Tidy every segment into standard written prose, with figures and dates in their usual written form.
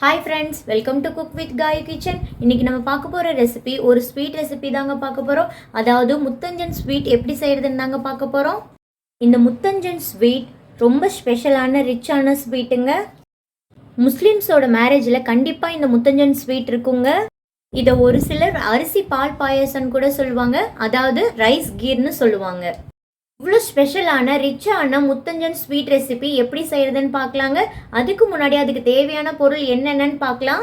Hi friends, welcome to Cook with Gayu Kitchen. இன்னைக்கு நம்ம பார்க்க போற ரெசிபி ஒரு ஸ்வீட் ரெசிபி தாங்க பார்க்க போறோம். அதாவது முத்தஞ்சன் ஸ்வீட் எப்படி செய்யறதுன்னு தாங்க பார்க்க போறோம். இந்த முத்தஞ்சன் ஸ்வீட் ரொம்ப ஸ்பெஷலான ரிச்சான ஸ்வீட்டுங்க. முஸ்லிம்ஸோட மேரேஜ்ல கண்டிப்பா இந்த முத்தஞ்சன் ஸ்வீட் இருக்குங்க. இதை ஒரு சிலர் அரிசி பால் பாயசம் கூட சொல்லுவாங்க, அதாவது ரைஸ் கீர்னு சொல்லுவாங்க. இவ்வளோ ஸ்பெஷலான ரிச்சான முத்தஞ்சன் ஸ்வீட் ரெசிபி எப்படி செய்கிறதுன்னு பார்க்கலாங்க. அதுக்கு முன்னாடி அதுக்கு தேவையான பொருள் என்னென்னு பார்க்கலாம்.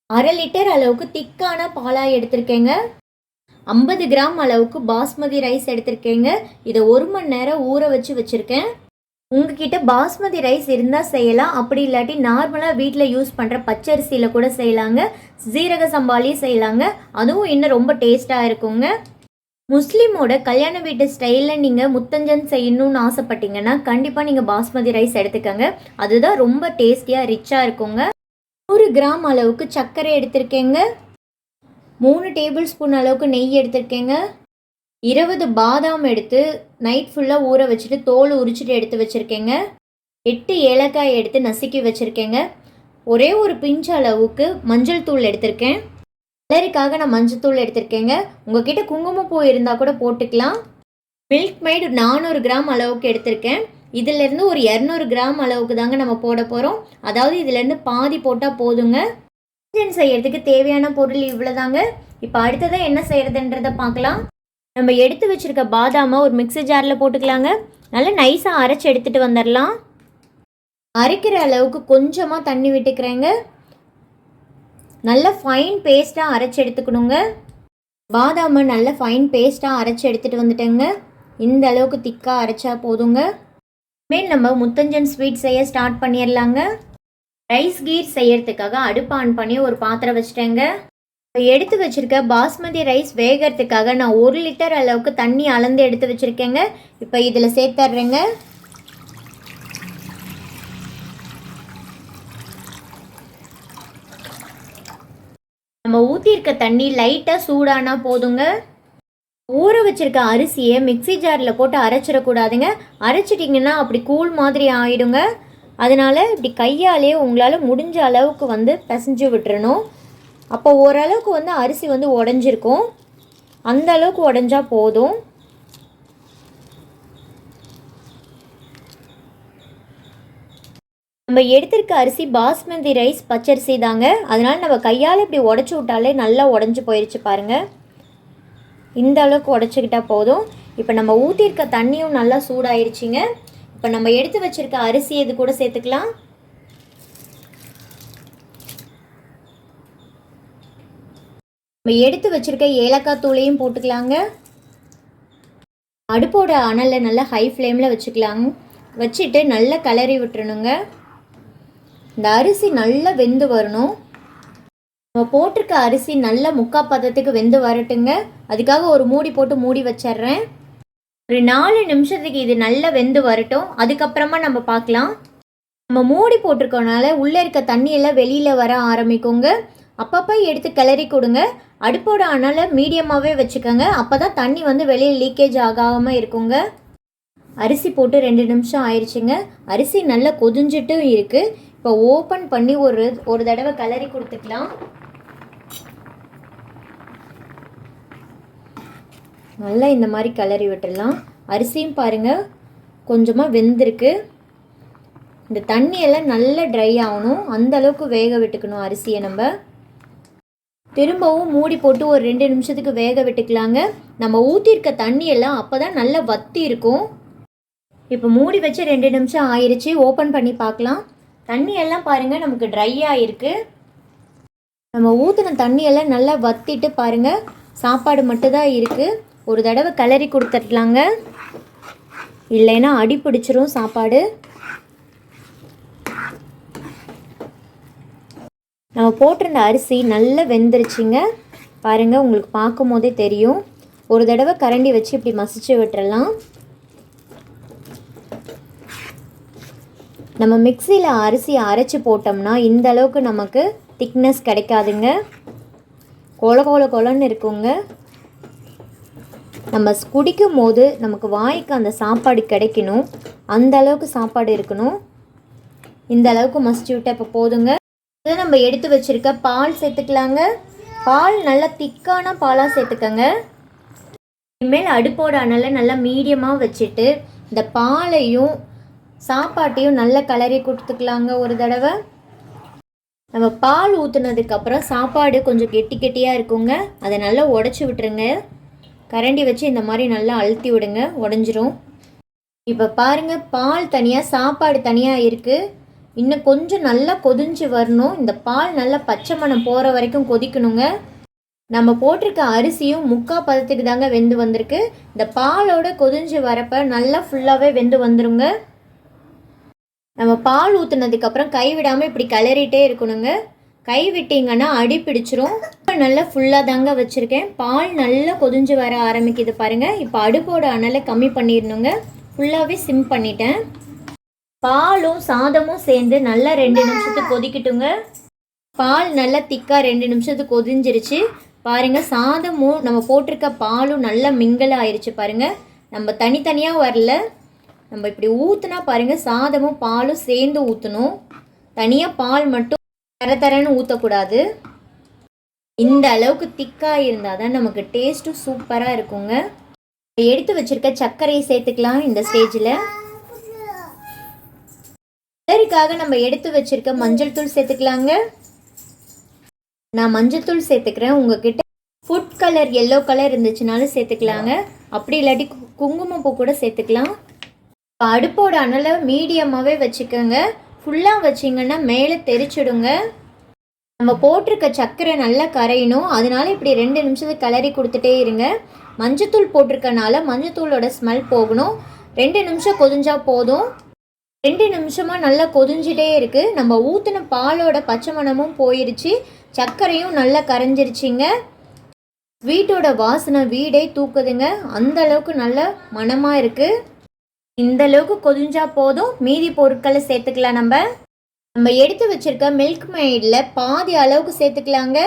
1/2 லிட்டர் அளவுக்கு திக்கான பாலாக எடுத்திருக்கேங்க. 50 கிராம் அளவுக்கு பாஸ்மதி ரைஸ் எடுத்திருக்கேங்க. இதை 1 மணி நேரம் ஊற வச்சுருக்கேன். உங்ககிட்ட பாஸ்மதி ரைஸ் இருந்தால் செய்யலாம், அப்படி இல்லாட்டி நார்மலாக வீட்டில் யூஸ் பண்ணுற பச்சரிசியில் கூட செய்யலாங்க. சீரக சம்பாலையும் செய்யலாங்க, அதுவும் இன்னும் ரொம்ப டேஸ்ட்டாக இருக்குங்க. முஸ்லீமோட கல்யாண வீட்டு ஸ்டைலில் நீங்கள் முத்தஞ்சன் செய்யணும்னு ஆசைப்பட்டீங்கன்னா கண்டிப்பாக நீங்கள் பாஸ்மதி ரைஸ் எடுத்துக்கோங்க. அதுதான் ரொம்ப டேஸ்டியாக ரிச்சாக இருக்குங்க. 100 கிராம் அளவுக்கு சர்க்கரை எடுத்திருக்கேங்க. 3 டேபிள் ஸ்பூன் அளவுக்கு நெய் எடுத்திருக்கேங்க. 20 பாதாம் எடுத்து நைட் ஃபுல்லாக ஊற வச்சுட்டு தோல் உரிச்சிட்டு எடுத்து வச்சுருக்கேங்க. 8 ஏலக்காய் எடுத்து நசுக்கி வச்சுருக்கேங்க. ஒரே ஒரு பிஞ்சு அளவுக்கு மஞ்சள் தூள் எடுத்திருக்கேன். கலருக்காக நான் மஞ்சத்தூள் எடுத்திருக்கேங்க. உங்ககிட்ட குங்குமப்பூ இருந்தால் கூட போட்டுக்கலாம். மில்க் மைடு 400 கிராம் அளவுக்கு எடுத்திருக்கேன். இதிலேருந்து ஒரு 200 கிராம் அளவுக்கு தாங்க நம்ம போட போகிறோம். அதாவது இதிலேருந்து பாதி போட்டால் போதுங்க. முத்தஞ்சன் செய்யறதுக்கு தேவையான பொருள் இவ்வளோதாங்க. இப்போ அடுத்ததான் என்ன செய்யறதுன்றதை பார்க்கலாம். நம்ம எடுத்து வச்சுருக்க பாதாமை ஒரு மிக்ஸி ஜாரில் போட்டுக்கலாங்க. நல்லா நைஸாக அரைச்சி எடுத்துகிட்டு வந்துடலாம். அரைக்கிற அளவுக்கு கொஞ்சமாக தண்ணி விட்டுக்கிறேங்க. நல்ல ஃபைன் பேஸ்ட்டாக அரைச்சி எடுத்துக்கணுங்க. பாதாமை நல்ல ஃபைன் பேஸ்ட்டாக அரைச்சி எடுத்துகிட்டு வந்துட்டேங்க. இந்த அளவுக்கு திக்காக அரைச்சா போதுங்க. மேல் நம்ம முத்தஞ்சன் ஸ்வீட் செய்ய ஸ்டார்ட் பண்ணிடலாங்க. ரைஸ் கீர் செய்யறதுக்காக அடுப்பு ஆன் பண்ணி ஒரு பாத்திரம் வச்சுட்டேங்க. எடுத்து வச்சுருக்க பாஸ்மதி ரைஸ் வேகிறதுக்காக நான் 1 லிட்டர் அளவுக்கு தண்ணி அளந்து எடுத்து வச்சுருக்கேங்க. இப்போ இதில் சேர்த்துட்றேங்க. நம்ம ஊற்றிருக்க தண்ணி லைட்டாக சூடானா போதுங்க. ஊற வச்சுருக்க அரிசியை மிக்ஸி ஜாரில் போட்டு அரைச்சிடக்கூடாதுங்க. அரைச்சிட்டிங்கன்னா அப்படி கூழ் மாதிரி ஆகிடுங்க. அதனால் இப்படி கையாலே உங்களால் முடிஞ்ச அளவுக்கு பிசைஞ்சு விட்டுறணும். அப்போ ஓரளவுக்கு அரிசி உடஞ்சிருக்கும். அந்த அளவுக்கு உடஞ்சா போதும். நம்ம எடுத்திருக்க அரிசி பாஸ்மதி ரைஸ் பச்சரிசி தாங்க. அதனால் நம்ம கையால் இப்படி உடச்சி விட்டாலே நல்லா உடஞ்சி போயிடுச்சு பாருங்கள். இந்த அளவுக்கு உடச்சிக்கிட்டா போதும். இப்போ நம்ம ஊற்றிருக்க தண்ணியும் நல்லா சூடாயிருச்சுங்க. இப்போ நம்ம எடுத்து வச்சுருக்க அரிசி இது கூட சேர்த்துக்கலாம். நம்ம எடுத்து வச்சுருக்க ஏலக்காய் தூளையும் போட்டுக்கலாங்க. அடுப்போட அனலை நல்லா ஹை ஃப்ளேமில் வச்சுக்கலாங்க. வச்சுட்டு நல்லா கிளறி விட்டுறணுங்க. இந்த அரிசி நல்லா வெந்து வரணும். நம்ம போட்டிருக்க அரிசி நல்லா 3/4 பதத்துக்கு வெந்து வரட்டுங்க. அதுக்காக ஒரு மூடி போட்டு மூடி வச்சிட்றேன். ஒரு 4 நிமிஷத்துக்கு இது நல்லா வெந்து வரட்டும். அதுக்கப்புறமா நம்ம பார்க்கலாம். நம்ம மூடி போட்டிருக்கோனால உள்ளே இருக்க தண்ணியெல்லாம் வெளியில் வர ஆரம்பிக்குங்க. அப்பப்போ எடுத்து கிளறி கொடுங்க. அடுப்போட அனலை மீடியமாகவே வச்சுக்கோங்க. அப்போ தான் தண்ணி வெளியில் லீக்கேஜ் ஆகாமல் இருக்குங்க. அரிசி போட்டு 2 நிமிஷம் ஆயிடுச்சுங்க. அரிசி நல்லா கொதிஞ்சிட்டும் இருக்குது. இப்போ ஓப்பன் பண்ணி ஒரு தடவை கிளறி கொடுத்துக்கலாம். நல்லா இந்த மாதிரி கிளறி விட்டுடலாம். அரிசியும் பாருங்கள் கொஞ்சமாக வெந்திருக்கு. இந்த தண்ணியெல்லாம் நல்லா ட்ரை ஆகணும். அந்த அளவுக்கு வேக விட்டுக்கணும் அரிசியை. நம்ம திரும்பவும் மூடி போட்டு ஒரு 2 நிமிஷத்துக்கு வேக விட்டுக்கலாங்க. நம்ம ஊற்றிருக்க தண்ணியெல்லாம் அப்போ தான் நல்லா வத்தி இருக்கும். இப்போ மூடி வச்சு 2 நிமிஷம் ஆயிடுச்சு. ஓப்பன் பண்ணி பார்க்கலாம். தண்ணியெல்லாம் பாருங்கள் நமக்கு ட்ரையாக இருக்குது. நம்ம ஊற்றின தண்ணியெல்லாம் நல்லா வத்திட்டு பாருங்கள் சாப்பாடு மட்டும்தான் இருக்குது. ஒரு தடவை கிளறி கொடுத்துடலாங்க, இல்லைன்னா அடி பிடிச்சிரும் சாப்பாடு. நம்ம போட்டிருந்த அரிசி நல்லா வெந்துருச்சுங்க. பாருங்கள், உங்களுக்கு பார்க்கும் போதே தெரியும். ஒரு தடவை கரண்டி வச்சு இப்படி மசிச்சு விட்டுறலாம். நம்ம மிக்சியில் அரிசி அரைச்சி போட்டோம்னா இந்த அளவுக்கு நமக்கு திக்னஸ் கிடைக்காதுங்க. கொலன்னு இருக்குங்க. நம்ம குடிக்கும் போது நமக்கு வாய்க்கு அந்த சாப்பாடு கிடைக்கணும். அந்த அளவுக்கு சாப்பாடு இருக்கணும். இந்த அளவுக்கு மசிச்சு விட்டு இப்போ போதுங்க. இதை நம்ம எடுத்து வச்சுருக்க பால் சேர்த்துக்கலாங்க. பால் நல்லா திக்கான பாலாக சேர்த்துக்கங்க. இனிமேல் அடுப்போட அனலை நல்லா மீடியமாக வச்சுட்டு இந்த பாலையும் சாப்பாட்டையும் நல்லா கலரி கொடுத்துக்கலாங்க. ஒரு தடவை நம்ம பால் ஊற்றுனதுக்கப்புறம் சாப்பாடு கொஞ்சம் கெட்டி கெட்டியாக இருக்குங்க. அதை நல்லா உடச்சி விட்டுருங்க. கரண்டி வச்சு இந்த மாதிரி நல்லா அழுத்தி விடுங்க, உடஞ்சிரும். இப்போ பாருங்கள், பால் தனியாக சாப்பாடு தனியாக இருக்குது. இன்னும் கொஞ்சம் நல்லா கொதிஞ்சு வரணும். இந்த பால் நல்லா பச்சை மணம் போகிற வரைக்கும் கொதிக்கணுங்க. நம்ம போட்டிருக்க அரிசியும் முக்கால் பதத்துக்கு தாங்க வெந்து வந்திருக்கு. இந்த பாலோட கொதிஞ்சு வரப்போ நல்லா ஃபுல்லாகவே வெந்து வந்துருங்க. நம்ம பால் ஊற்றுனதுக்கப்புறம் கைவிடாமல் இப்படி கிளறிட்டே இருக்கணுங்க. கை விட்டிங்கன்னா அடி பிடிச்சிரும். நல்லா ஃபுல்லாக தாங்க வச்சுருக்கேன். பால் நல்லா கொதிஞ்சு வர ஆரம்பிக்குது பாருங்கள். இப்போ அடுப்போட அனலை கம்மி பண்ணிடணுங்க. ஃபுல்லாகவே சிம் பண்ணிட்டேன். பாலும் சாதமும் சேர்ந்து நல்லா 2 நிமிஷத்துக்கு கொதிக்கட்டுங்க. பால் நல்லா திக்காக 2 நிமிஷத்துக்கு கொதிஞ்சிருச்சு பாருங்கள். சாதமும் நம்ம போட்டிருக்க பாலும் நல்லா மிங்கல் ஆயிடுச்சு பாருங்கள். நம்ம தனித்தனியாக வரல. நம்ம இப்படி ஊற்றுனா பாருங்கள், சாதமும் பாலும் சேர்ந்து ஊற்றணும். தனியாக பால் மட்டும் தரன்னு ஊற்றக்கூடாது. இந்த அளவுக்கு திக்காக இருந்தால் தான் நமக்கு டேஸ்ட்டும் சூப்பராக இருக்குங்க. எடுத்து வச்சுருக்க சர்க்கரையை சேர்த்துக்கலாம். இந்த ஸ்டேஜில் கலருக்காக நம்ம எடுத்து வச்சுருக்க மஞ்சள் தூள் சேர்த்துக்கலாங்க. நான் மஞ்சள் தூள் சேர்த்துக்கிறேன். உங்ககிட்ட ஃபுட் கலர் எல்லோ கலர் இருந்துச்சுனாலும் சேர்த்துக்கலாங்க. அப்படி இல்லாட்டி குங்குமப்பூ கூட சேர்த்துக்கலாம். அடுப்போட அனலை மீடியமாகவே வச்சுக்கோங்க. ஃபுல்லாக வச்சிங்கன்னா மேலே தெரிச்சிடுங்க. நம்ம போட்டிருக்க சர்க்கரை நல்லா கரையணும். அதனால இப்படி 2 நிமிஷத்துக்கு கிளறி கொடுத்துட்டே இருங்க. மஞ்சத்தூள் போட்டிருக்கனால மஞ்சத்தூளோட ஸ்மெல் போகணும். 2 நிமிஷம் கொதிஞ்சா போதும். 2 நிமிஷமாக நல்லா கொதிஞ்சிட்டே இருக்குது. நம்ம ஊற்றின பாலோட பச்சை மணமும் போயிடுச்சு, சர்க்கரையும் நல்லா கரைஞ்சிருச்சிங்க. ஸ்வீட்டோட வாசனை வீடே தூக்குதுங்க. அந்த அளவுக்கு நல்ல மணமாக இருக்குது. இந்த அளவுக்கு கொதிஞ்சா போதும். மீதி பொருட்களை சேர்த்துக்கலாம். நம்ம எடுத்து வச்சிருக்க மில்க் மெய்டில் பாதி அளவுக்கு சேர்த்துக்கலாங்க.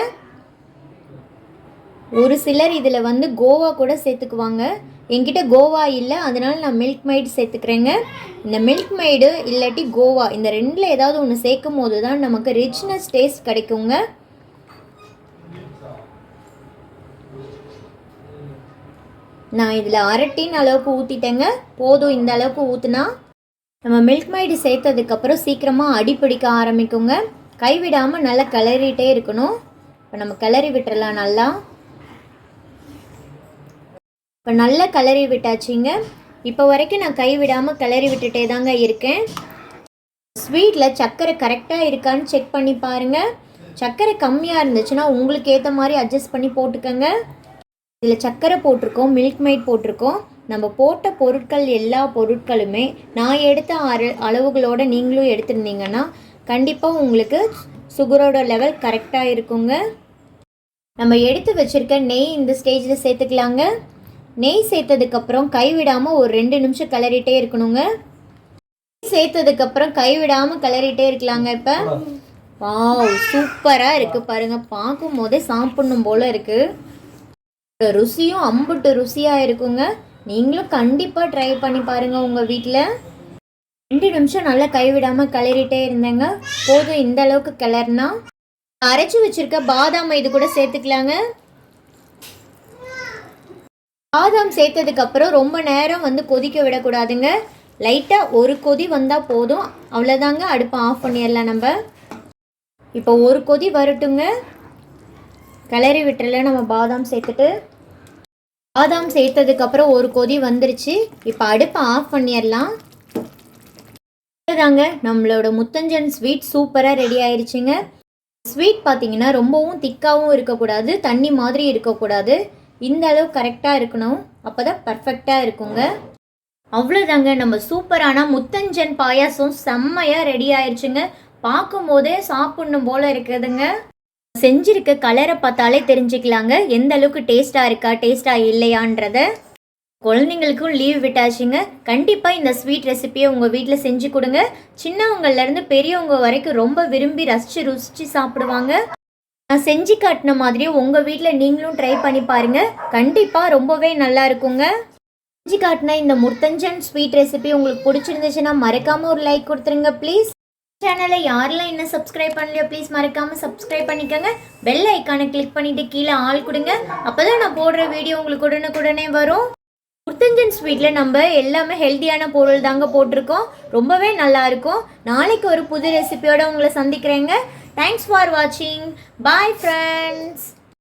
ஒரு சிலர் இதில் கோவா கூட சேர்த்துக்குவாங்க. என்கிட்ட கோவா இல்லை, அதனால நான் மில்க் மெய்டு சேர்த்துக்கிறேங்க. இந்த மில்க் மெய்டு இல்லாட்டி கோவா, இந்த ரெண்டில் ஏதாவது ஒன்று சேர்க்கும் போது தான் நமக்கு ரிச்னஸ் டேஸ்ட் கிடைக்குங்க. நான் இதில் 1/2 டீன் அளவுக்கு ஊற்றிட்டேங்க. போதும் இந்த அளவுக்கு ஊற்றுனா. நம்ம மில்க் மெய்டு சேர்த்ததுக்கப்புறம் சீக்கிரமாக அடிப்பிடிக்க ஆரம்பிக்குங்க. கைவிடாமல் நல்லா கிளறிட்டே இருக்கணும். இப்போ நம்ம கிளறி விட்டுறலாம் நல்லா. இப்போ நல்லா கிளறி விட்டாச்சுங்க. இப்போ வரைக்கும் நான் கைவிடாமல் கிளறி விட்டுட்டே தாங்க இருக்கேன். ஸ்வீட்டில் சர்க்கரை கரெக்டாக இருக்கான்னு செக் பண்ணி பாருங்கள். சர்க்கரை கம்மியாக இருந்துச்சுன்னா உங்களுக்கு ஏற்ற மாதிரி அட்ஜஸ்ட் பண்ணி போட்டுக்கோங்க. இதில் சர்க்கரை போட்டிருக்கோம், மில்க் மெய்ட் போட்டிருக்கோம். நம்ம போட்ட பொருட்கள் எல்லா பொருட்களுமே நான் எடுத்த அளவுகளோடு நீங்களும் எடுத்துருந்தீங்கன்னா கண்டிப்பாக உங்களுக்கு சுகரோட லெவல் கரெக்டாக இருக்குங்க. நம்ம எடுத்து வச்சுருக்க நெய் இந்த ஸ்டேஜில் சேர்த்துக்கலாங்க. நெய் சேர்த்ததுக்கப்புறம் கைவிடாமல் ஒரு 2 நிமிஷம் கிளறிட்டே இருக்கணுங்க. சேர்த்ததுக்கப்புறம் கைவிடாமல் கிளறிட்டே இருக்கலாங்க. இப்போ வாவ், சூப்பராக இருக்குது பாருங்கள். பார்க்கும் போதே சாப்பிடணும் போல் இருக்குது. ருசியும் அம்புட்டு ருசியாக இருக்குங்க. நீங்களும் கண்டிப்பாக ட்ரை பண்ணி பாருங்கள் உங்கள் வீட்டில். 2 நிமிஷம் நல்லா கைவிடாமல் கிளறிட்டே இருந்தேங்க. போதும் இந்த அளவுக்கு கிளறினா. அரைச்சி வச்சுருக்க பாதாம் இது கூட சேர்த்துக்கலாங்க. பாதாம் சேர்த்ததுக்கப்புறம் ரொம்ப நேரம் கொதிக்க விடக்கூடாதுங்க. லைட்டாக ஒரு கொதி வந்தால் போதும், அவ்வளோதாங்க. அடுப்பை ஆஃப் பண்ணிடலாம். நம்ம இப்போ ஒரு கொதி வரட்டுங்க. கிளறி விட்டுறல நம்ம பாதாம் சேர்த்துட்டு. பாதாம் சேர்த்ததுக்கப்புறம் ஒரு கொதி வந்துருச்சு. இப்போ அடுப்பை ஆஃப் பண்ணிடலாம். தாங்க நம்மளோட முத்தஞ்சன் ஸ்வீட் சூப்பராக ரெடி ஆயிடுச்சுங்க. ஸ்வீட் பார்த்தீங்கன்னா ரொம்பவும் திக்காகவும் இருக்கக்கூடாது, தண்ணி மாதிரி இருக்கக்கூடாது. இந்த அளவு கரெக்டாக இருக்கணும். அப்போ தான் பர்ஃபெக்டாக இருக்குங்க. அவ்வளோதாங்க, நம்ம சூப்பரான முத்தஞ்சன் பாயாசம் செம்மையாக ரெடி ஆயிடுச்சுங்க. பார்க்கும் போதே சாப்பிடணும் போல் இருக்குதுங்க. செஞ்சிருக்க கலரை பார்த்தாலே தெரிஞ்சுக்கலாங்க எந்த அளவுக்கு டேஸ்ட்டாக இருக்கா டேஸ்ட்டாக இல்லையான்றத. குழந்தைங்களுக்கும் லீவ் விட்டாச்சுங்க. கண்டிப்பாக இந்த ஸ்வீட் ரெசிபியை உங்கள் வீட்டில் செஞ்சு கொடுங்க. சின்னவங்கள்லேருந்து பெரியவங்க வரைக்கும் ரொம்ப விரும்பி ரசித்து சாப்பிடுவாங்க. நான் செஞ்சு காட்டின மாதிரியே உங்கள் வீட்டில் நீங்களும் ட்ரை பண்ணி பாருங்கள். கண்டிப்பாக ரொம்பவே நல்லா இருக்குங்க. செஞ்சு காட்டின இந்த முத்தஞ்சன் ஸ்வீட் ரெசிபி உங்களுக்கு பிடிச்சிருந்துச்சுன்னா மறக்காமல் ஒரு லைக் கொடுத்துருங்க ப்ளீஸ். சேனலை யாரெல்லாம் இன்னும் சப்ஸ்கிரைப் பண்ணலையோ ப்ளீஸ் மறக்காமல் சப்ஸ்கிரைப் பண்ணிக்கோங்க. பெல் ஐக்கானை கிளிக் பண்ணிவிட்டு கீழே ஆள் கொடுங்க. அப்போ தான் நான் போடுற வீடியோ உங்களுக்கு உடனுக்குடனே வரும். முத்தஞ்சன் ஸ்வீட்டில் நம்ம எல்லாமே ஹெல்த்தியான பொருள் தாங்க போட்டிருக்கோம். ரொம்பவே நல்லாயிருக்கும். நாளைக்கு ஒரு புது ரெசிபியோடு உங்களை சந்திக்கிறேங்க. தேங்க்ஸ் ஃபார் வாட்சிங். Bye friends.